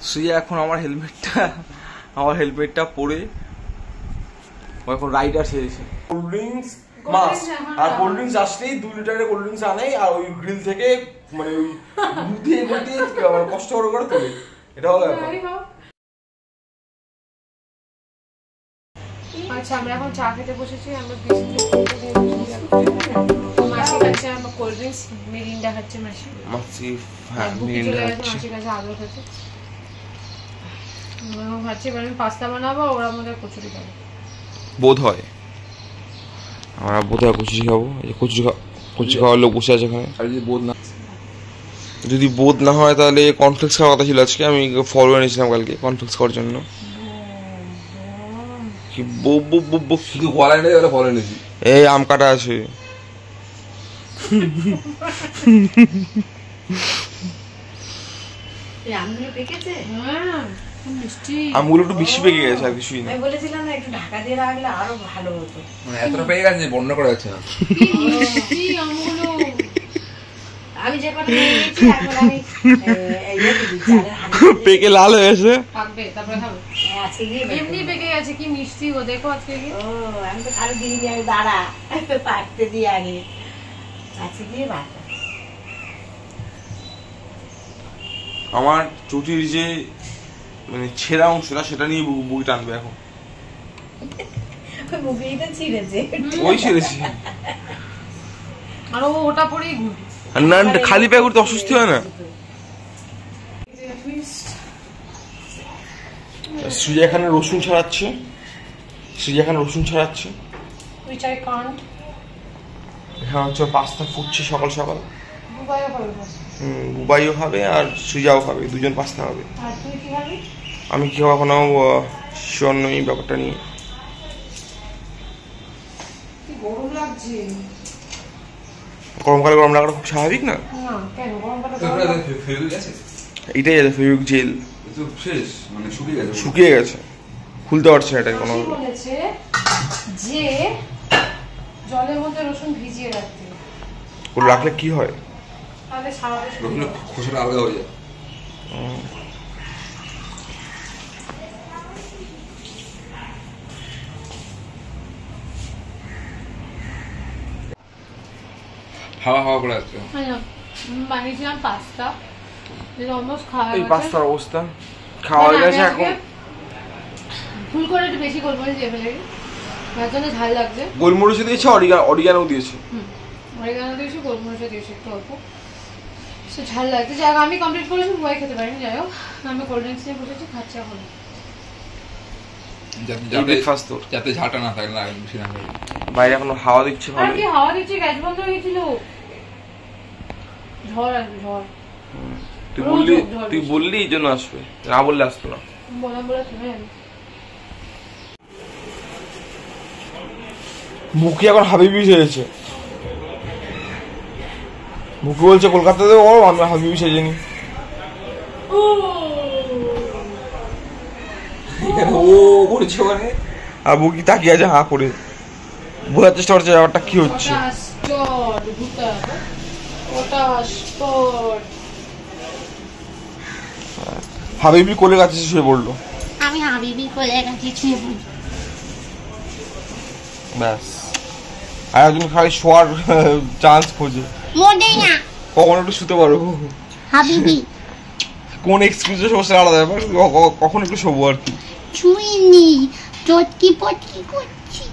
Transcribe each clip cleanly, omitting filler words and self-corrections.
শ্রেয়া এখন আমার হেলমেটটা পরে এখন রাইডার সেরেছে। কোল্ড ড্রিঙ্কস মাস্ট, আর কোল্ড ড্রিঙ্কস আসলেই 2 লিটারের কোল্ড ড্রিঙ্কস আনাই, আর ওই গ্রিল থেকে মানে ওই মুদিয়ে কষ্ট করে তোলে। এটা হলো আচ্ছা, আমরা এখন চা খেতে বসেছি। আমরা মাসি খাচ্ছে, আমরা কোল্ড ড্রিঙ্কস, মিরিন্ডা খাচ্ছে মাসি। মিরিন্ডা খাচ্ছে, মাসির কাছে আদর খাচ্ছে। ভাবছি আমি পাস্তা বানাবো, ওরা আমাদের কচুরি খাবে বোধ হয়। আমরা বোধ হয় কচুরি খাবো। কচুরি খাওয়ার লোক বসে আছে এখানে। যদি বোধ না হয় তাহলে কর্নফ্লেক্স খাওয়ার কথা ছিল আজকে। আমি ফল এনেছিলাম কালকে কর্নফ্লেক্স খাওয়ার জন্য। শুধু গলায় নেই, ফল এনেছি। এই আম কাটা আছে। আমগুলো একটু বেশি পেকে গেছে, আর কিছুই না। আমি বলেছিলাম না একটু ঢাকা দিয়ে রাখলে আরো ভালো হতো। মানে এতটা পেকে গেছে বর্ণনা করা যাচ্ছে না। আমি যে কথা বলেছি এখন আমি পেকে লাল হয়ে গেছে। থাকবে তারপরে খাবে। আজকে গিয়ে এমনি পেকে গেছে, কি মিষ্টি গো, দেখো আজকে গিয়ে। ও আমি তো কারো দিদি আমি দাঁড়া পাকতে দিয়ে আগে আজকে গিয়ে বাটা। আমার চুটির যে মানে ছেঁড়া অংশটা সেটা নিয়ে বুক টানবে এখন। ওই মুখেই তো ছিঁড়েছে, ওই ছেড়েছি। আর ওটা পরেই ঘুরবে। না খালি পায়ে ঘুরতে অসুস্থ হয় না। সুজা এখানে রসুন ছাড়াচ্ছে। এখানে হচ্ছে পাস্তা ফুটছে সকাল সকাল। বুবাইও খাবে আর সুজাও খাবে, দুজন পাস্তা খাবে। আমি কি খাবো এখনো শিওর নই ব্যাপারটা নিয়ে। গরমকালে গরম লাগাটা খুব স্বাভাবিক না? এটাই আছে ফেভিক জেল, শুকিয়ে গেছে, খুলতে পারছে এটা কোনো। বলেছে যে জলের মধ্যে রসুন ভিজিয়ে রাখতে, ওটা রাখলে কি হয়? তাহলে সারা খোসাটা আলাদা হয়ে যায়। হাওয়া করে আছে। বানিয়েছিলাম পাস্তা, অলমোস্ট খাওয়া এই পাস্তার অবস্থা খাওয়া হয়ে গেছে। এখন ফুল করে একটু বেশি গোলমরিচ দিয়ে ফেলে, তার জন্য ঝাল লাগছে। গোলমরিচ দিয়েছে, অরিগানো দিয়েছে, অরিগানো দিয়েছি, গোলমরিচ দিয়েছি একটু অল্প, সে ঝাল লাগছে। যাই হোক, আমি কমপ্লিট করেছি, ভয় খেতে পারিনি। যাই হোক, আমি কোল্ড ড্রিঙ্কস নিয়ে বসেছি, খাচ্ছি এখন। যাতে ঝালটা না থাকে, না বেশি না থাকে। বাইরে এখনো হাওয়া দিচ্ছে ভালো। আর কি হাওয়া দিচ্ছে, গ্যাস বন্ধ হয়ে গেছিল। ঝড় আসবে, ঝড়। তুই বললি এই জন্য আসবে, না বললে আসতো না। বলে তুমি মুখে এখন হাবিবি সেজেছে। মুখে বলছে কলকাতাতে ও, আমি হাবিবি সেজেনি। আর বুকি তাকিয়ে আছে হা করে, বোঝার চেষ্টা করছে ব্যাপারটা কি হচ্ছে। হাবিবি কোলের কাছে শুয়ে পড়লো। আমি হাবিবি কোলের কাছে শুয়ে পড়ি। ব্যাস, আর একজন খালি শোয়ার চান্স খোঁজে, কখন একটু শুতে পারো হাবিবি। কোন এক্সকিউজে সমস্যা আলাদা ব্যাপার, কখন একটু শোবো আর কি। ছুঁইনি, চটকি পটকি করছি।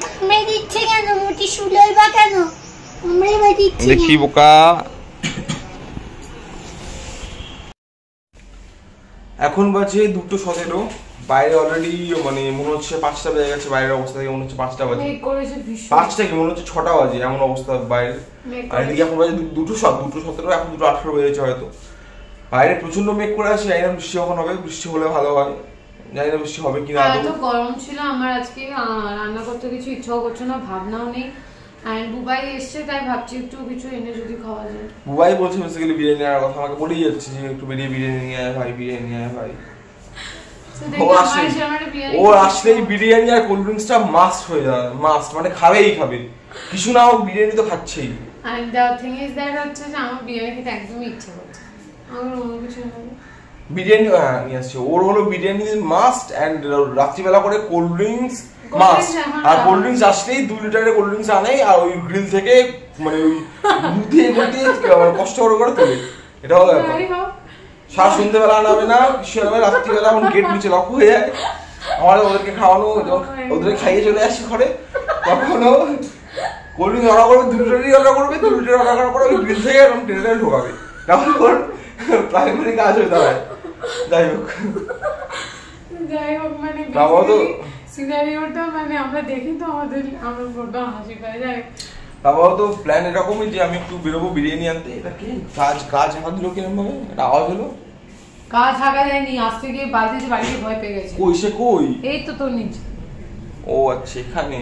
কামড়ে দিচ্ছে কেন? মুটি শুলোই বা কেন কামড়ে দিচ্ছে? দেখি বোকা। এখন বাজে 2:17, বাইরে অলরেডি মানে মনে হচ্ছে 5টা বেজে গেছে। বাইরের অবস্থা দেখে মনে হচ্ছে 5টা বাজে। 5টা কি মনে হচ্ছে 6টা বাজে, এমন অবস্থা বাইরে। আর এদিকে এখন বাজে 2:17, এখন 2:18 বেজেছে হয়তো। বাইরে প্রচন্ড মেঘ করে আছে, জানি না বৃষ্টি কখন হবে। বৃষ্টি হলে ভালো হয়, জানি না বৃষ্টি হবে কিনা। এত গরম ছিল, আমার আজকে রান্না করতে কিছু ইচ্ছাও করছে না, ভাবনাও নেই। আর বুবাই এসছে, তাই ভাবছি একটু কিছু এনে যদি খাওয়া যায়। বুবাই বলছে বেসিক্যালি বিরিয়ানি আনার কথা, আমাকে বলেই যাচ্ছে যে একটু বেরিয়ে বিরিয়ানি নিয়ে আয় ভাই, বিরিয়ানি নিয়ে আয় ভাই। ও আসলেই বিরিয়ানি আর কোল্ড ড্রিঙ্কসটা মাস্ট হয়ে যায়, মাস্ট মানে খাবেই খাবে, কিছু না হোক বিরিয়ানি তো খাচ্ছেই। and the thing is that হচ্ছে যে আমার বিরিয়ানি খেতে একদমই ইচ্ছে করছে, আমার অন্য কিছু না। বিরিয়ানি নিয়ে আসছে, ওর হলো বিরিয়ানি মাস্ট এন্ড রাত্রিবেলা করে কোল্ড ড্রিঙ্কস মাস্ট, আর কোল্ড ড্রিঙ্কস আসলেই 2 লিটারের কোল্ড ড্রিঙ্কস আনে আর ওই গ্রিল থেকে মানে ওই মুদিয়ে কষ্ট করে তোলে। এটা হলো সারা সন্ধ্যেবেলা আনাবে না, কিছু আনাবে রাত্রিবেলা, এখন গেট নিচে লক হয়ে যায়। আমার ওদেরকে খাওয়ানো, ওদেরকে খাইয়ে চলে আসি ঘরে, তখনও কোল্ড ড্রিঙ্কস অর্ডার করবে, 2 লিটারই অর্ডার করবে, 2 লিটার অর্ডার করার পরে ওই গ্রিল থেকে এরকম টেনে টেনে ঢোকাবে, তখন ওর প্রাইমারি কাজ হতে হয়। যাই হোক মানে সিনারিওটা মানে আমরা দেখি তো আমার বড় হাসি পায় যায়। বাবাও তো প্ল্যান এরকমই যে আমি একটু বেরোবো বিরিয়ানি আনতে। এটা কি কাজ হাত দিল কিরকম ভাবে, এটা আওয়াজ হলো, কাজ হাঁকা যায়নি, আসতে গিয়ে বালতিতে বাড়িতে ভয় পেয়ে গেছে। কই সে কই? এই তো তোর নিচে। ও আচ্ছা এখানে,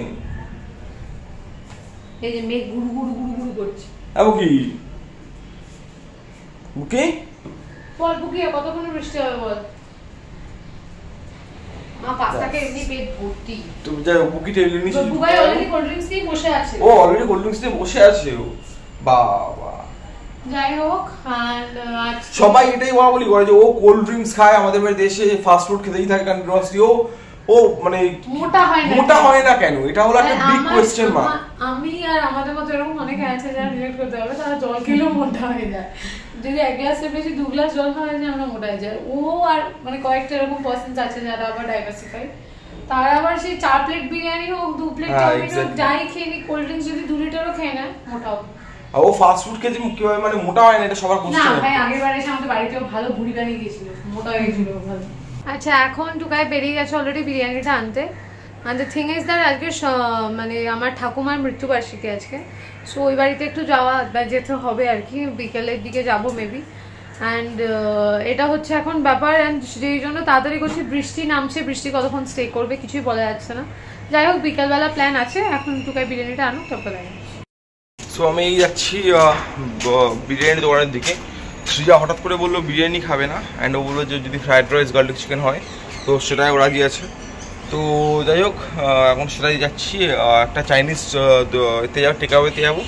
এই যে মেঘ গুড়ু গুড়ু গুড়ু গুড়ু করছে। আবু কি বুকে বল বুকিয়া কতক্ষণ বৃষ্টি হবে বল? মা পাস্তাকে এমনি পেট ভর্তি। তুমি যা বুকি টেবিলে নিচে, বুবাই অলরেডি কোল্ড ড্রিঙ্কস নিয়ে বসে আছে। ও অলরেডি কোল্ড ড্রিঙ্কস নিয়ে বসে আছে ও, বাবা। যাই হোক, সবাই এটাই বলি করে যে ও কোল্ড ড্রিঙ্কস খায়, আমাদের বাড়িতে এসে ফাস্ট ফুড খেতেই থাকে কন্টিনিউয়াসলি, ও মানে মোটা হয় না কেন? এটা হলো একটা বিগ কোশ্চেন মার্ক। আমি আর আমাদের মতো এরকম অনেকে আছে যারা রিলেট করতে পারবে, তারা জল খেলেও মোটা হয়ে যায়। যদি 1 গ্লাসের বেশি 2 গ্লাস জল খাওয়া যায় আমরা মোটা হয়ে যায়। ও আর মানে কয়েকটা এরকম পার্সেন্স আছে যারা আবার ডাইভার্সিফাই, তারা আবার সেই 4 প্লেট বিরিয়ানি হোক 2 প্লেট চাউমিন হোক যাই খেয়ে নি, কোল্ড ড্রিঙ্কস যদি 2 লিটারও খেয়ে না মোটা হবে। ও ফাস্ট ফুড খেয়ে কিভাবে মানে মোটা হয় না, এটা সবার কোশ্চেন। না ভাই, আগের বার এসে আমাদের বাড়িতেও ভালো ভুড়ি বানিয়ে গিয়েছিল, মোটা হয়ে গেছিল ভালো। আচ্ছা, এখন টুকাই বেরিয়ে গেছে অলরেডি বিরিয়ানিটা আনতে। and the thing is that আজকে মানে আমার ঠাকুমার মৃত্যুবার্ষিকী আজকে, সো ওই বাড়িতে একটু যাওয়া যেতে হবে আর কি, বিকেলের দিকে যাবো মেবি। অ্যান্ড এটা হচ্ছে এখন ব্যাপার, অ্যান্ড যেই জন্য তাড়াতাড়ি করছি। বৃষ্টি নামছে, বৃষ্টি কতক্ষণ স্টে করবে কিছুই বলা যাচ্ছে না। যাই হোক, বিকালবেলা প্ল্যান আছে, এখন টুকাই বিরিয়ানিটা আনো তারপর দেখা। সো আমি যাচ্ছি বিরিয়ানি দোকানের দিকে। সৃজা হঠাৎ করে বললো বিরিয়ানি খাবে না, অ্যান্ড ও বললো যে যদি ফ্রাইড রাইস গার্লিক চিকেন হয় তো সেটাই ওরা দিয়েছে। তো যাই হোক, এখন সেটাই যাচ্ছি। একটা চাইনিজ এতে যাবো, টেকআওয়েতে যাবো,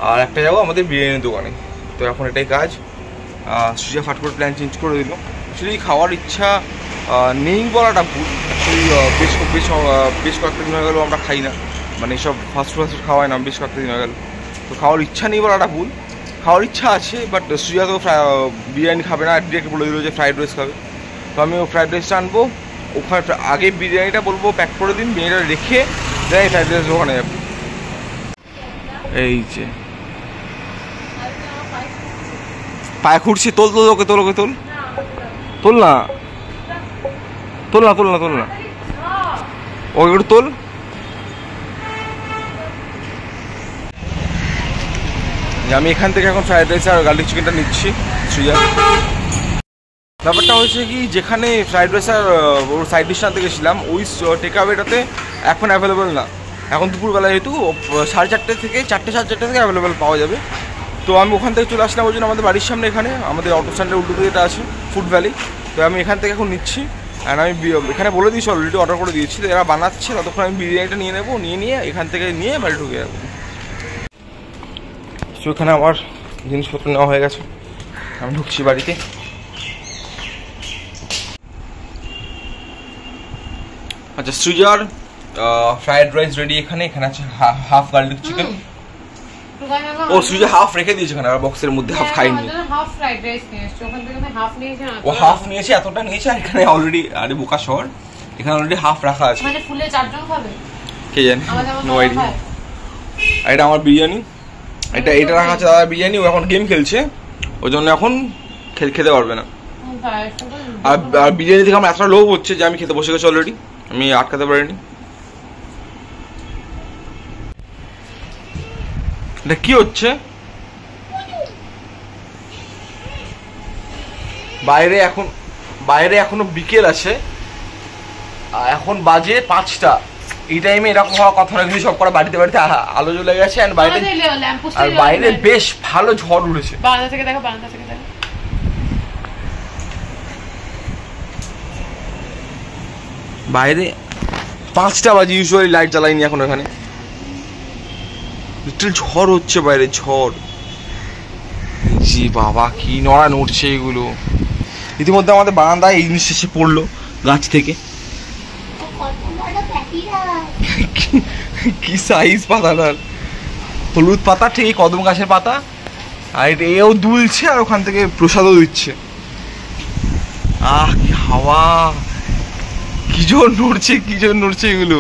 আর একটা যাবো আমাদের বিরিয়ানির দোকানে। তো এখন এটাই কাজ। সৃজা ফাট করে প্ল্যান চেঞ্জ করে দিল। অ্যাকচুয়ালি খাওয়ার ইচ্ছা নেই বলাটা ভুল, অ্যাকচুয়ালি বেশ কয়েকটা দিন হয়ে গেলো আমরা খাই না, মানে সব ফাস্ট ফুড খাওয়াই না, বেশ কয়েকটা দিন হয়ে গেল। তো খাওয়ার ইচ্ছা নেই বলাটা ভুল, খাওয়ার ইচ্ছা আছে, বাট সৃজা তো বিরিয়ানি খাবে না, ডিরেক্ট বলে দিল যে ফ্রাইড রাইস খাবে। তো আমি ফ্রাইড রাইসটা আনবো, ওখানে আগে বিরিয়ানিটা বলবো প্যাক করে দিন, বিরিয়ানিটা রেখে দেয় ফ্রাইড রাইস ওখানে যাবো। এই যে পায়ে খুঁড়ছি, তোল ওকে, তোল না ওকে একটু তোল। আমি এখান থেকে এখন ফ্রাইড রাইস আর গার্লিক চিকেনটা নিচ্ছি সৃজা। ব্যাপারটা হয়েছে কি, যেখানে ফ্রাইড রাইস আর ওর সাইড ডিশ আনতে গেছিলাম ওই টেকআওয়েটাতে এখন অ্যাভেলেবেল না। এখন দুপুরবেলা যেহেতু 4:30 থেকে 4টে 4:30 থেকে অ্যাভেলেবেল পাওয়া যাবে। তো আমি ওখান থেকে চলে আসলাম, ওই জন্য আমাদের বাড়ির সামনে এখানে আমাদের অটো স্ট্যান্ডের উল্টো দিকে আছে ফুড ভ্যালি। তো আমি এখান থেকে এখন নিচ্ছি, অ্যান্ড আমি এখানে বলে দিয়েছি অলরেডি, অর্ডার করে দিয়েছি। তো এরা বানাচ্ছে, ততক্ষণ আমি বিরিয়ানিটা নিয়ে নেবো, নিয়ে এখান থেকে নিয়ে বাড়ি ঢুকে যাবো। তো এখানে আমার জিনিসপত্র নেওয়া হয়ে গেছে, আমি ঢুকছি বাড়িতে। আচ্ছা, সৃজার ফ্রাইড রাইস রেডি। এখানে আছে হাফ গার্লিক চিকেন। ও সৃজা হাফ রেখে দিয়েছে এখানে, আর বক্সের মধ্যে হাফ খাইনি। হাফ ফ্রাইড রাইস নিয়েছে, ওখান থেকে আমি হাফ নিয়েছি না, ও হাফ নিয়েছে, এতটা নিয়েছে। আর এখানে অলরেডি, আরে বোকা শহর, এখানে অলরেডি হাফ রাখা আছে। মানে ফুলে 4 জন খাবে কে জানে, নো আইডিয়া। আর এটা আমার বিরিয়ানি, এটা রাখা আছে দাদা বিরিয়ানি। ও এখন গেম খেলছে, ওই জন্য এখন খেতে পারবে না। আর বিরিয়ানি থেকে আমার এতটা লোভ হচ্ছে যে আমি খেতে বসে গেছি অলরেডি, আমি আটকাতে পারিনি। এটা কি হচ্ছে বাইরে এখনো বিকেল আছে, এখন বাজে 5টা। এই টাইমে এরকম হওয়ার কথা না, কিন্তু সব করা বাড়িতে আলো জ্বলে গেছে, আর বাইরে বেশ ভালো ঝড় উঠেছে। বারান্দা থেকে দেখো, বারান্দা থেকে দেখো। বাইরে 5টা বাজে, ইউজুয়ালি লাইট জ্বালাইনি এখন এখানে। লিটল ঝড় হচ্ছে বাইরে, ঝড়। জি বাবা কি নড়া নড়ছে এগুলো। ইতিমধ্যে আমাদের বারান্দায় এই জিনিস এসে পড়লো গাছ থেকে। কি সাইজ পাতাটার, হলুদ পাতা, ঠিক এই কদম গাছের পাতা। আর এও দুলছে আর ওখান থেকে প্রসাদও দিচ্ছে। কি হাওয়া, কি জোর নড়ছে, কি জোর নড়ছে এগুলো।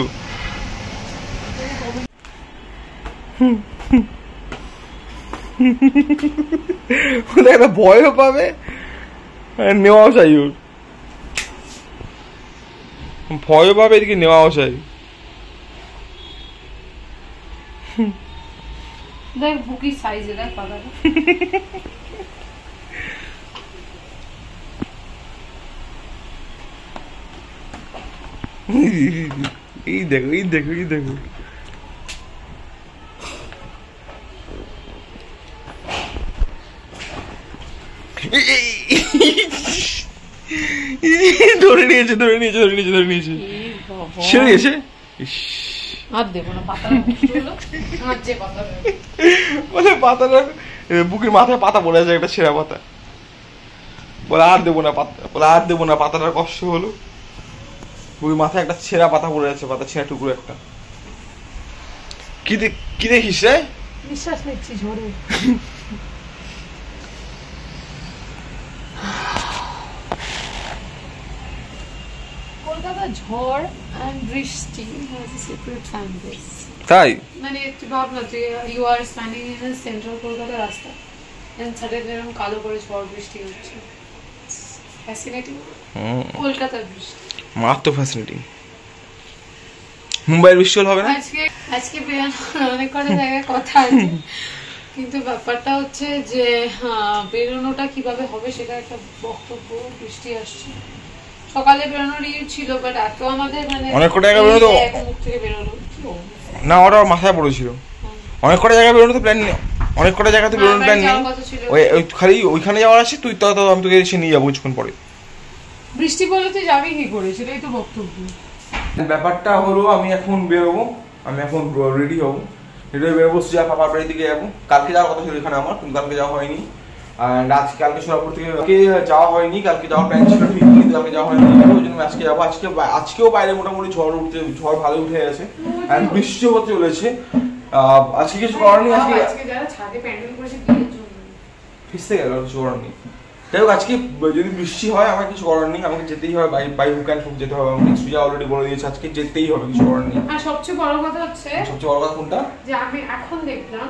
একটা ভয়ও পাবে, নেওয়াও চাই, ওর ভয়ও পাবে, এদিকে নেওয়াও চাই। দেখ বুকি সাইজে দেখ পাতাটা। এই দেখো, এই দেখো, এই দেখো। ধরে নিয়েছে, ধরে নিয়েছে, ধরে নিয়েছে, ধরে নিয়েছে, ছেড়ে দিয়েছে। পাতাটা বুকের মাথায় পাতা পড়ে আছে, একটা ছেঁড়া পাতা। বলে আর দেবো না পাতা, বলে আর দেবো না, পাতাটার কষ্ট হলো। বুকের মাথায় একটা ছেঁড়া পাতা পড়ে আছে, পাতা ছেঁড়া টুকরো একটা। কি দেখিস রে? নিঃশ্বাস নিচ্ছি ঝড়ে। কলকাতা ঝড় and বৃষ্টি has a separate fan base. তাই মানে তুই ভাব না, তুই you are standing in the central Kolkata রাস্তা এন্ড সাডেনলি এরকম কালো করে ঝড় বৃষ্টি হচ্ছে। ফ্যাসিনেটিং। কলকাতার বৃষ্টি মাত্র ফ্যাসিনেটিং। মুম্বাইয়ের বৃষ্টি হবে না আজকে অনেক কটা জায়গায় কথা আছে, কিন্তু ব্যাপারটা হচ্ছে যে বেরোনোটা কিভাবে হবে সেটা একটা বক্তব্য। বৃষ্টি আসছে, সকালে বেরোনোর ছিল, বাট এত আমাদের মানে অনেক কটা জায়গায় বেরোনো মুখ থেকে বেরোলো না, ওটা মাথায় পড়েছিল। অনেক কটা জায়গায় বেরোনো তো প্ল্যান নেই, অনেক কটা জায়গাতে বেরোনোর প্ল্যান নেই। ওই খালি ওইখানে যাওয়ার আছে, তুই তো আমি তোকে এসে নিয়ে যাবো কিছুক্ষণ পরে। বৃষ্টি বলে তুই যাবি কি করে, সেটাই তো বক্তব্য। ব্যাপারটা হলো আমি এখন বেরোবো, আমি এখন রেডি হবো, রেডি হয়ে বেরোবো, যা পাপার বাড়ির দিকে যাবো। কালকে যাওয়ার কথা ছিল এখানে আমার, কিন্তু কালকে যাওয়া হয়নি। আর কালকে সোনাপুর থেকে যাওয়া হয়নি, কালকে যাওয়ার প্ল্যান ছিল ঠিক, কিন্তু কালকে যাওয়া হয়নি, ওই জন্য আজকে যাবো। আজকেও বাইরে মোটামুটি ঝড় ভালো উঠে গেছে, আর বৃষ্টিও হতে চলেছে। আজকে কিছু করার নেই, আজকে যারা ছাদে প্যান্ডেল করেছে বিয়ের জন্য ফিসতে গেল, কিছু করার নেই। যাই হোক, আজকে যদি বৃষ্টি হয় আমার কিছু করার নেই, আমাকে যেতেই হবে, বাই হুক অ্যান্ড হুক যেতে হবে। আমাকে সুজা অলরেডি বলে দিয়েছে আজকে যেতেই হবে, কিছু করার নেই। আর সবচেয়ে বড় কথা হচ্ছে, সবচেয়ে বড় কথা কোনটা, যে আমি এখন দেখলাম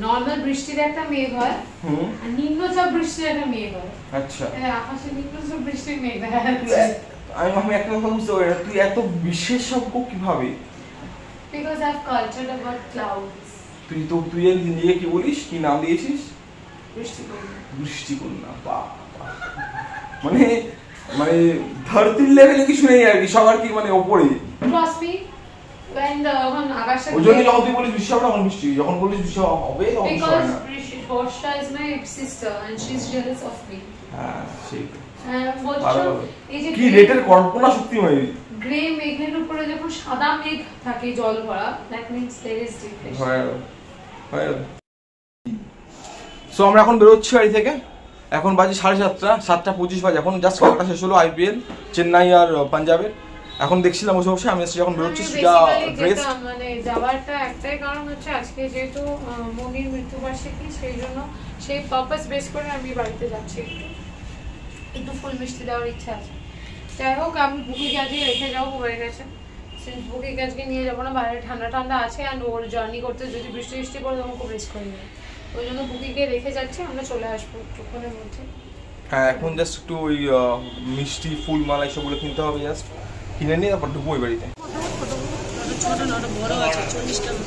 নরমাল বৃষ্টির একটা মেঘ হয়, আর নিম্নচাপ বৃষ্টির একটা মেঘ হয়। আচ্ছা, আকাশে নিম্নচাপ বৃষ্টির মেঘ দেখা যাচ্ছে। আমি একটা কথা বুঝতে পারি না, তুই এত বিশেষজ্ঞ কিভাবে? Because I have cultured about clouds. তুই নিজে কি বলিস, কি নাম দিয়েছিস? বৃষ্টিকন্যা। মানে মানে ধরতির লেভেলে কিছু নেই আর কি, সবার কি মানে ওপরে। Trust me, when যখন আকাশে ওই জন্য যখন তুই বলিস বৃষ্টি হবে তখন বৃষ্টি, যখন বলিস বৃষ্টি হবে তখন বৃষ্টি হয় না। Because Borsha is my sister and she's jealous of me. হ্যাঁ ঠিক। কি রেটের কল্পনা শক্তিময়। গ্রে মেঘের উপরে যখন সাদা মেঘ থাকে জল ভরা, that means there is deflection. হয়। সো আমরা এখন বেরোচ্ছি বাড়ি থেকে, এখন বাজে 7:30, 7:25 বাজে। এখন জাস্ট খেলাটা শেষ হলো আইপিএল চেন্নাই আর পাঞ্জাবের। এখন দেখছিলাম বসে বসে, আমি যখন বেরোচ্ছি সুজা ড্রেস। মানে যাওয়ারটা একটাই কারণ হচ্ছে আজকে যেহেতু মনির মৃত্যুবার্ষিকী, সেই জন্য সেই পারপাস বেস করে আমি বাড়িতে যাচ্ছি। একটু ফুল মিষ্টি দেওয়ার ইচ্ছা আছে। যাই হোক, আমি বুকিকে আজকে রেখে যাবো হয়ে গেছে। বুকিকে আজকে নিয়ে যাবো না, বাইরে ঠান্ডা ঠান্ডা আছে, অ্যান্ড ওর জার্নি করতে যদি বৃষ্টি বৃষ্টি পড়ে তখন খুব রিস্ক হয়ে যাবে। ওই জন্য বুকিকে রেখে যাচ্ছি, আমরা চলে আসবো একটুক্ষণের মধ্যে। হ্যাঁ, এখন জাস্ট একটু ওই মিষ্টি ফুল মালা এসবগুলো কিনতে হবে, জাস্ট কিনে নিয়ে তারপর ঢুকবো ওই বাড়িতে। ছোট না, বড় আছে 40 টাকা।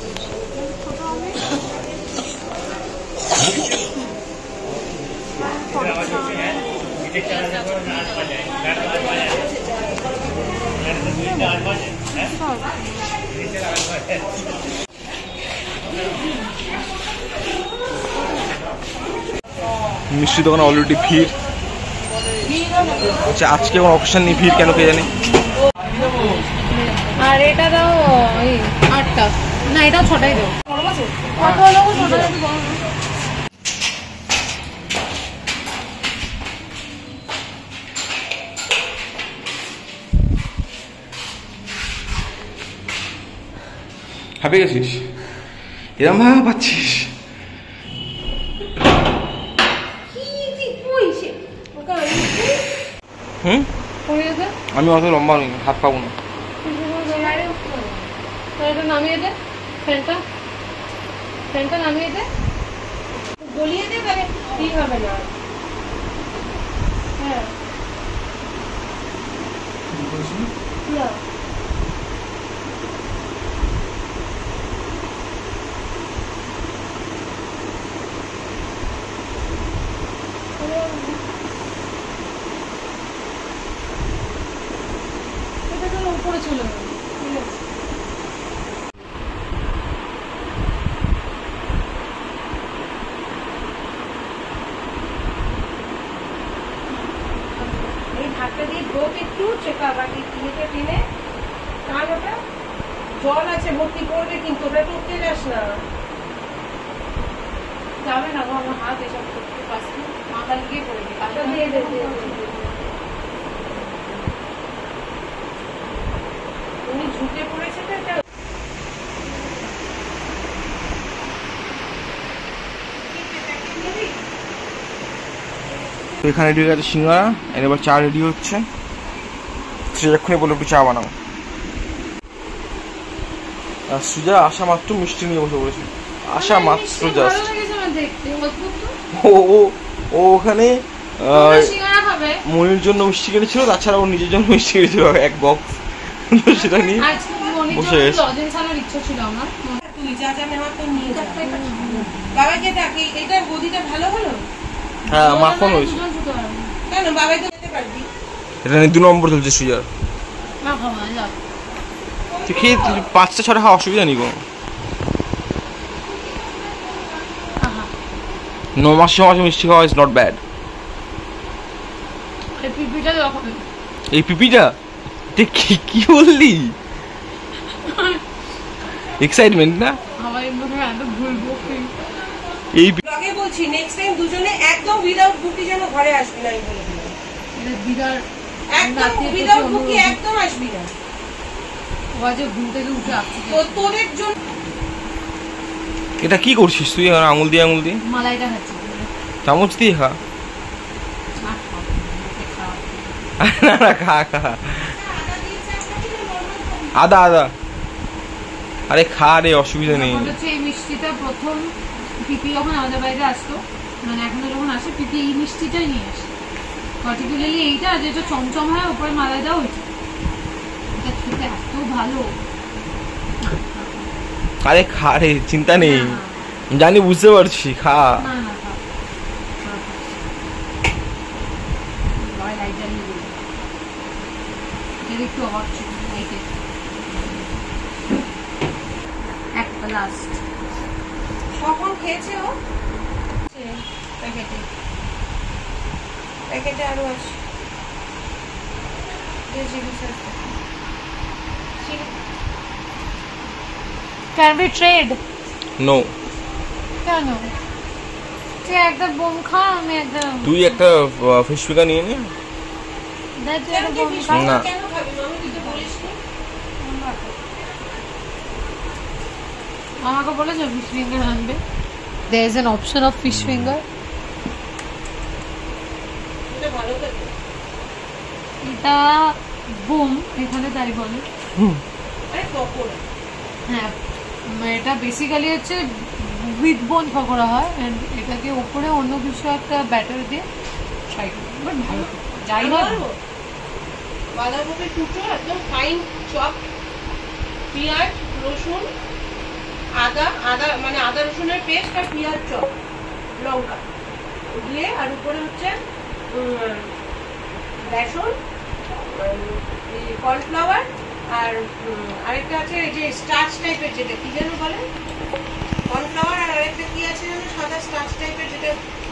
মিষ্টি দোকানে অলরেডি ভিড়। আচ্ছা আজকে কোনো অকেশন নেই, ভিড় কেন কে জানে। আর এটা দাও এই 8টা, না এটাও 6টাই দাও। কত হলো 6টা একটু বলো না। হাঁপিয়ে গেছিস? এরম ভাবে পাচ্ছিস? আমি অত লম্বা নই, হাত পাবো না। নামিয়ে দে ফ্যানটা, ফ্যানটা নামিয়ে দে, গলিয়ে দে, তাহলে ঠিক হবে না। হ্যাঁ উপরে চলে গেল। এই ভাতটা দিয়ে ঢোক একটু চেপা বাকি টেনে টেনে, কারণ ওটা জল আছে ভর্তি করবে, কিন্তু ওটা টুকতে যাস না, যাবে না গো, আমার হাত এসব করতে পারছি, মাথা লিগিয়ে পড়বে। কাজটা দিয়ে দে, উনি ঝুঁকে পড়েছে তো এটা। এখানে রেডি হয়ে গেছে সিঙ্গারা, এবার চা রেডি হচ্ছে। সে এক্ষুনি বলে একটু চা বানাও। আর সুজা আসা মাত্র মিষ্টি নিয়ে বসে পড়েছে, আসা মাত্র জাস্ট। ও ওখানে মনির জন্য মিষ্টি কিনেছিল, তাছাড়া ও নিজের জন্য মিষ্টি কিনেছিল এক বক্স, সেটা নিয়ে বসে গেছে। হ্যাঁ মাখন হয়েছে, এটা নিয়ে 2 নম্বর চলছে সুজার। তুই খেয়ে 5টা 6টা খাওয়া অসুবিধা নেই কোনো। 9 মাসে মিষ্টি খাওয়া ইজ নট ব্যাড। এই পিপিটা কি বললি? এক্সাইটমেন্ট না? এই ব্লগে বলছি নেক্সট টাইম দুজনে একদম উইদাউট বুকি যেন ঘরে আসবি না, আমি বলে দিলাম। এটা দিদার একদম উইদাউট বুকি একদম আসবি না। ওয়াজে ঘুম থেকে উঠে আসছি তো তোদের জন্য। এটা কি করছিস তুই? আঙুল দিয়ে মালাইটা খাচ্ছি, চামচ দিয়ে খা। না না খা আদা আরে খা রে, অসুবিধা নেই। এই মিষ্টিটা প্রথম পিপি যখন আমাদের বাড়িতে আসতো, মানে এখনো যখন আসে, পিপি এই মিষ্টিটাই নিয়ে আসে, পার্টিকুলারলি এইটা যেটা চমচম হয় উপরে মালাই দাও, ওইটা এটা খেতে এত ভালো। আরে খা রে, চিন্তা নেই, জানি বুঝতে পারছি, খা। একটু হট একটা লাস্ট কখন খেয়েছে ও? প্যাকেটে আরো আছে। Can we trade? No. কেন? তুই একটা বোম খা, আমি একটা। তুই একটা ফিশ ফিঙ্গার নিয়ে নে। না কেন খাবি? আমি কিছু বলিসনি। আমাকে বলেছো ফিশ ফিঙ্গার আনবে? There is an option of fish finger. এটা বোম এখানে তাই বলে। হ্যাঁ, এটা বেসিক্যালি হচ্ছে উইথ বোন পকোড়া হয়, এন্ড এটাকে উপরে অন্য কিছু একটা ব্যাটার দিয়ে ফ্রাই করে, বাট ভালো যাই না। বাঁধাকপি টুকরো একদম ফাইন চপ, পেঁয়াজ রসুন আদা মানে আদা রসুনের পেস্ট আর পেঁয়াজ চপ, লঙ্কা দিয়ে, আর উপরে হচ্ছে বেসন, কর্নফ্লাওয়ার, আর আরেকটা আছে এই যে স্টার্চ টাইপের, যেটা কি যেন বলে, কর্নফ্লাওয়ার, আর আরেকটা কি আছে যেন সাদা স্টার্চ টাইপের, যেটা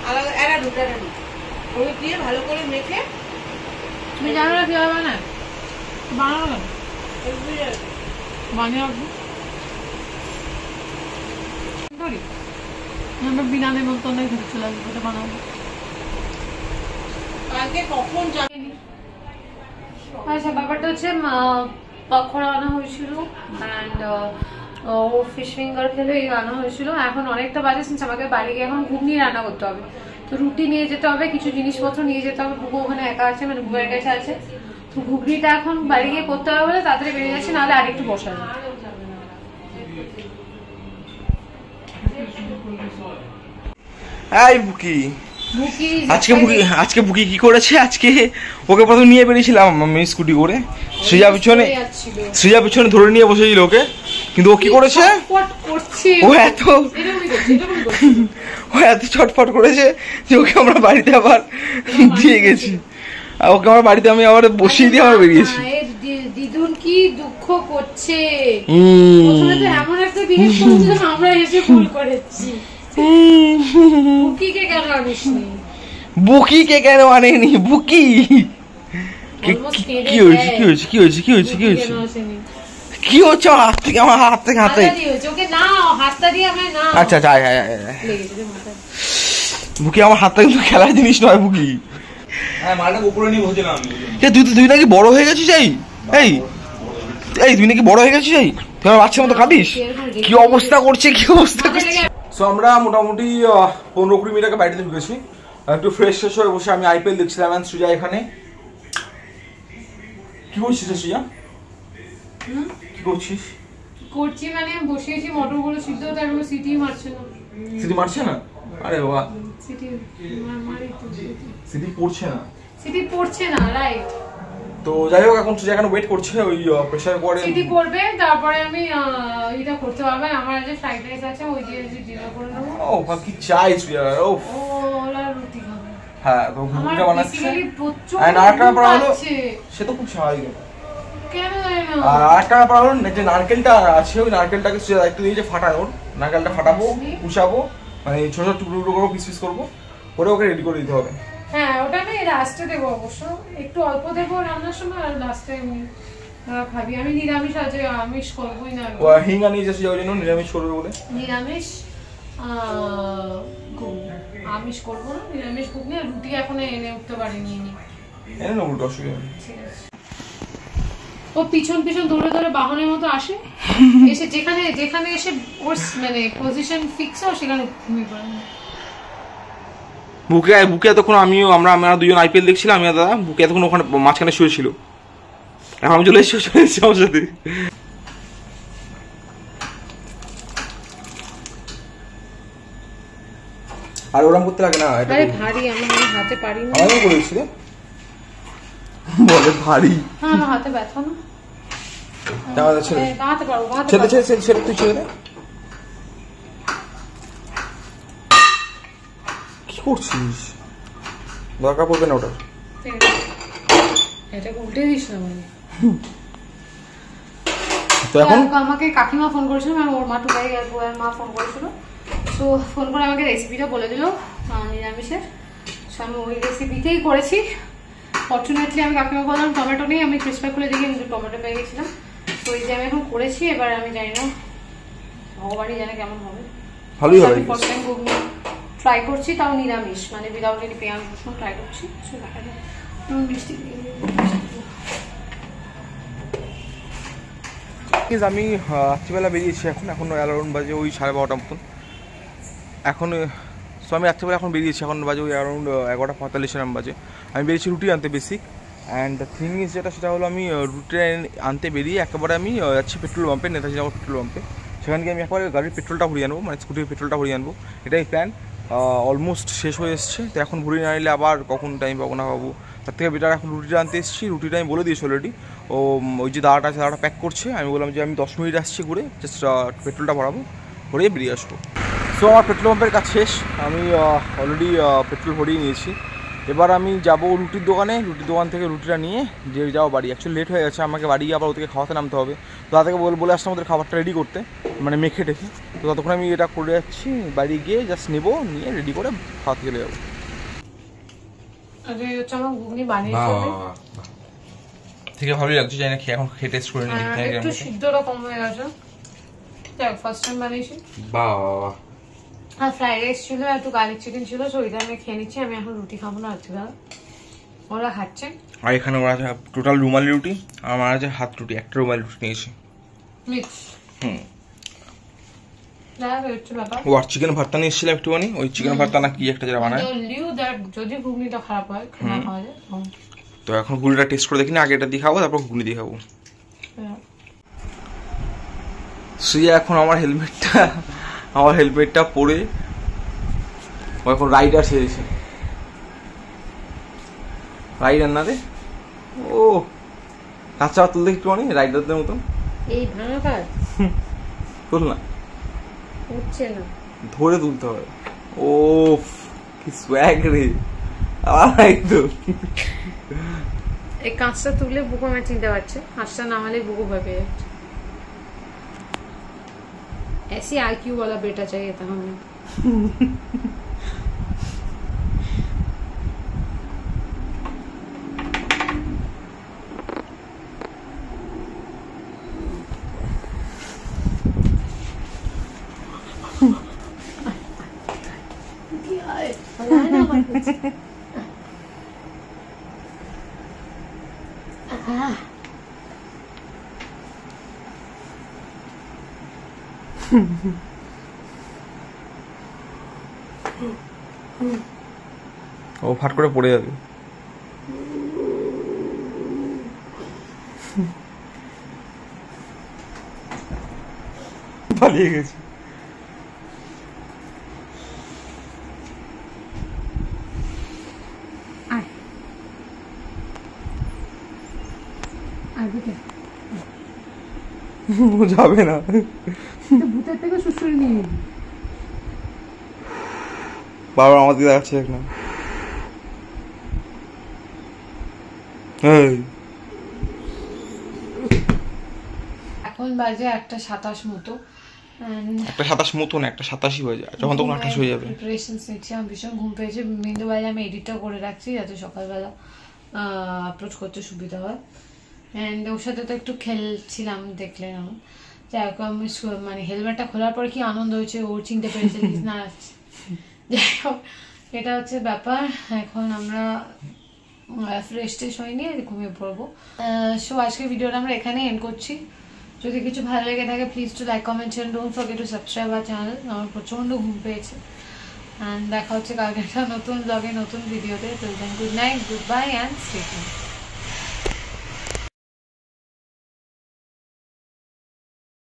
আলাদা অ্যারারুট, ওই দিয়ে ভালো করে মেখে তুমি জানো না কিভাবে বানায়? বানাও না, বানিয়ে রাখবো। আমরা বিনা নেমন্তন্ন ঘুরে চলে আসবো, ওটা বানাবো। কালকে কখন যাবেন? আচ্ছা, ব্যাপারটা হচ্ছে পকোড়া আনা হয়েছিল অ্যান্ড ও ফিশ ফিঙ্গার খেলে এই আনা হয়েছিল। এখন অনেকটা বাজে, আমাকে বাড়ি গিয়ে এখন ঘুগনি রান্না করতে হবে। তো রুটি নিয়ে যেতে হবে, কিছু জিনিসপত্র নিয়ে যেতে হবে। বুবু ওখানে একা আছে, মানে বুবের কাছে আছে। তো ঘুগনিটা এখন বাড়ি গিয়ে করতে হবে বলে তাড়াতাড়ি বেরিয়ে যাচ্ছে, নাহলে আর একটু বসা যায়। এই বুকি আজকে বুকি কি করেছে? আজকে ওকে প্রথম নিয়ে বেরিয়েছিলাম আমি স্কুটি করে, সৃজা পিছনে ধরে নিয়ে বসেছিল ওকে, কিন্তু ও কি করেছে? ও এত ছটফট করেছে যে ওকে আমরা বাড়িতে আবার দিয়ে গেছি। আর ওকে আমার বাড়িতে আমি আবার বসিয়ে দিয়ে আবার বেরিয়েছি। দিদুন কি দুঃখ করছে, প্রথমে তো এমন একটা বিহেভ করছিল, আমরা এসে ভুল করেছি। বুকিকে কেন আনিসনি? বুকিকে কেন আনেনি? বুকি কি হয়েছে? কি হচ্ছে? আমার হাত থেকে হাতে আচ্ছা আচ্ছা, বুকি আমার হাতটা কিন্তু খেলার জিনিস নয়। বুকি তুই নাকি বড় হয়ে গেছিস? এই তুই নাকি বড় হয়ে গেছিস? তুই আমার বাচ্চার মতো কাঁদিস? কি অবস্থা করছে, কি অবস্থা করছে। সো আমরা মোটামুটি 15-20 মিনিট আগে বাড়িতে ঢুকেছি, একটু ফ্রেশ হয়ে বসে আমি আইপিএল দেখছিলাম। সৃজা এখানে কি করছিস? সৃজা কি করছিস? করছি মানে বসিয়েছি মটরগুলো সিদ্ধ হতে, আর সিটি মারছে না। আরে বাবা, সিটি পড়ছে না রাইট। তো যাই হোক, এখন সৃজা এখানে ওয়েট করছে, ওই প্রেসার করে সিটি পড়বে, তারপরে আমি এটা করতে পারবো। আমার আজ ফ্রাইড রাইস আছে, ওই দিয়ে ডিনার করে নেবো। ও কি চাই সৃজা? ও ওলা রুটি খাবে। হ্যাঁ, তো ঘুগনিটা বানাচ্ছে। আর আরেকটা ব্যাপার হলো, সে তো খুব স্বাভাবিক। আর আরেকটা ব্যাপার হলো, যে নারকেলটা আছে, ওই নারকেলটাকে দায়িত্ব দিয়েছে ফাটানোর। নারকেলটা ফাটাবো, কুচাবো, মানে ছোট ছোট টুকরো করবো, পিস করবো, করে ওকে রেডি করে দিতে হবে। হ্যাঁ, ওটা আমি লাস্টে দেবো, অবশ্য একটু অল্প দেবো রান্নার সময়, আর লাস্টে এমনি খাবি। আমি নিরামিষ আছে, আমিষ করবোই না। হিঙ্গা নিয়ে যাচ্ছি ওই জন্য, নিরামিষ করবে বলে। নিরামিষ আমিষ করবো না, নিরামিষ ঘুগনি। আর রুটি এখন এনে উঠতে পারিনি, এনে নেবো, অসুবিধা নেই। ও পিছন দৌড়ে বাহনের মতো আসে, এসে যেখানে এসে ওর মানে পজিশন ফিক্স হয়, সেখানে ঘুমিয়ে পড়ে। বুকে এতক্ষণ আমরা দুজন আইপিএল দেখছিলাম, আমি আর দাদা। বুকে এতক্ষণ ওখানে মাঝখানে শুয়েছিল, এখন আমি চলে এসেছি আমার সাথে। আর ওরকম করতে লাগে না, এটা ভারী, আমি হাতে পারি না। আমি করেছি বলে ভারী। হ্যাঁ, আমার হাতে ব্যথা না। কি করছিস? দরকার পড়বে না ওটার। উল্টে দিস না। তো এখন আমাকে কাকিমা ফোন করেছিল, ওর মা টুকাই মা ফোন করেছিল। তো ফোন করে আমাকে রেসিপিটা বলে দিল নিরামিষের। আমি ওই রেসিপিতেই করেছি। ফর্চুনেটলি আমি কাকিমা বললাম টমেটো নেই, আমি ক্রিসপা খুলে দেখি কিন্তু টমেটো পেয়ে গেছিলাম। তো এই যে আমি এখন করেছি, এবার আমি জানি না, ভগবানই জানে কেমন হবে। ভালোই হবে। আমি ফার্স্ট টাইম ঘুগনি ট্রাই করছি, তাও নিরামিষ, মানে উইদাউট এনি পেঁয়াজ রসুন ট্রাই করছি। মিষ্টি আমি রাত্রিবেলা বেরিয়েছি, এখন 11 বাজে, ওই 12:30 মতন এখন। সো আমি রাত্রিবেলা এখন বেরিয়েছি, এখন বাজে ওই অ্যারাউন্ড 11:45 বাজে। আমি বেরিয়েছি রুটি আনতে basic. And the thing is সেটা হলো, আমি রুটি আনতে বেরিয়ে একেবারে আমি যাচ্ছি পেট্রোল পাম্পে, নেতাজি নগর পেট্রোল পাম্পে। সেখানে গিয়ে আমি একবারে গাড়ির পেট্রোলটা ভরিয়ে আনবো, মানে স্কুটির পেট্রোলটা ভরিয়ে আনবো, এটাই প্ল্যান। অলমোস্ট শেষ হয়ে এসছে, তো এখন ভরিয়ে না নিলে আবার কখন টাইম পাবো না পাবো। তার থেকে বেটার এখন রুটিটা আনতে এসেছি। রুটিটা আমি বলে দিয়েছি অলরেডি, ওই যে দাদাটা আছে, দাদাটা প্যাক করছে। আমি বললাম যে আমি 10 মিনিট আসছি ঘুরে, জাস্ট পেট্রোলটা ভরাবো, ভরিয়ে বেরিয়ে আসবো। সো আমার পেট্রোল পাম্পের কাজ শেষ, আমি অলরেডি পেট্রোল ভরিয়ে নিয়েছি। এবার আমি যাবো রুটির দোকানে, রুটির দোকান থেকে রুটিটা নিয়ে যে যাও বাড়ি। অ্যাকচুয়ালি লেট হয়ে গেছে, আমাকে বাড়ি গিয়ে আবার ওদেরকে খাওয়াতে নামতে হবে। তো তাদেরকে বলে আসলাম ওদের খাবারটা রেডি করতে, মানে মেখে টেখে। তো ততক্ষণ আমি এটা করে যাচ্ছি, বাড়ি গিয়ে জাস্ট নেবো, নিয়ে রেডি করে খাওয়াতে চলে যাবো। আরে হচ্ছে আমার ঘুগনি বানিয়েছে ঠিক আছে, ভালোই লাগছে, জানি না এখন খেয়ে টেস্ট করে নিই। একটু সিদ্ধটা কম হয়ে গেছে, দেখ ফার্স্ট টাইম বানিয়েছি। বাহ, আর ফ্রাইড রাইস ছিল, একটু গার্লিক চিকেন ছিল, তো ওইটা আমি খেয়ে নিচ্ছি। আমি এখন রুটি খাবো না আজকে, ওরা খাচ্ছে। আর এখানে ওরা আছে টোটাল রুমালি রুটি, আর আমার আছে হাত রুটি, একটা রুমালি রুটি নিয়েছি মিক্স। ও আর চিকেন ভর্তা নিয়ে এসেছিলাম একটুখানি, ওই চিকেন ভর্তা না কি একটা যেটা বানায়, যদি ঘুগনিটা খারাপ হয় না খাওয়া যায়। তো এখন ঘুগনিটা টেস্ট করে দেখিনি, আগে এটা দিয়ে খাবো, তারপর ঘুগনি দিয়ে খাবো। শ্রিয়া এখন আমার হেলমেটটা পরে ও এখন রাইডার সেরেছে। রাইডার না রে, ও কাঁচা তুলতে একটুখানি রাইডারদের মতন। এই ভাঙা কাজ তুল না, উঠছে না, ধরে তুলতে হবে। ও কি সোয়াগ রে, একদম। এই কাঁচটা তুললে বুকু আমার চিনতে পারছে, কাঁচটা নামালে বুকু ভয় পেয়ে যাচ্ছে। ऐसी IQ वाला बेटा चाहिए था हमें। ও ফাট করে পড়ে যাবে। পালিয়ে গেছে। ও যাবে না, ভূতের থেকে সুসুরি নিয়ে বাবা আমার দিকে যাচ্ছে এক না। এখন বাজে 1:27 মতো, একটা 27 মতো না, একটা 87 হয়ে যায়, যখন তখন 28 হয়ে যাবে। প্রিপারেশনস নিচ্ছি, আমার ভীষণ ঘুম পেয়েছে। বিন্দুবেলা আমি এডিটটা করে রাখছি যাতে সকালবেলা আপলোড করতে সুবিধা হয়। অ্যান্ড ওর সাথে তো একটু খেলছিলাম, দেখলে না যাই হোক। আমি মানে হেলমেটটা খোলার পর কি আনন্দ হয়েছে, ওর চিনতে পেরেছে না। যাই হোক, এটা হচ্ছে ব্যাপার। এখন আমরা ফ্রেশ ট্রেশ হয়নি, ঘুমিয়ে পড়বো। সো আজকের ভিডিওটা আমরা এখানে এন্ড করছি। যদি কিছু ভালো লেগে থাকে please to like, comment, share, don't forget to subscribe our channel. আমার প্রচন্ড ঘুম পেয়েছে। অ্যান্ড দেখা হচ্ছে কালকে একটা নতুন ব্লগে, নতুন ভিডিওতে। তো good night, good bye and stay tuned.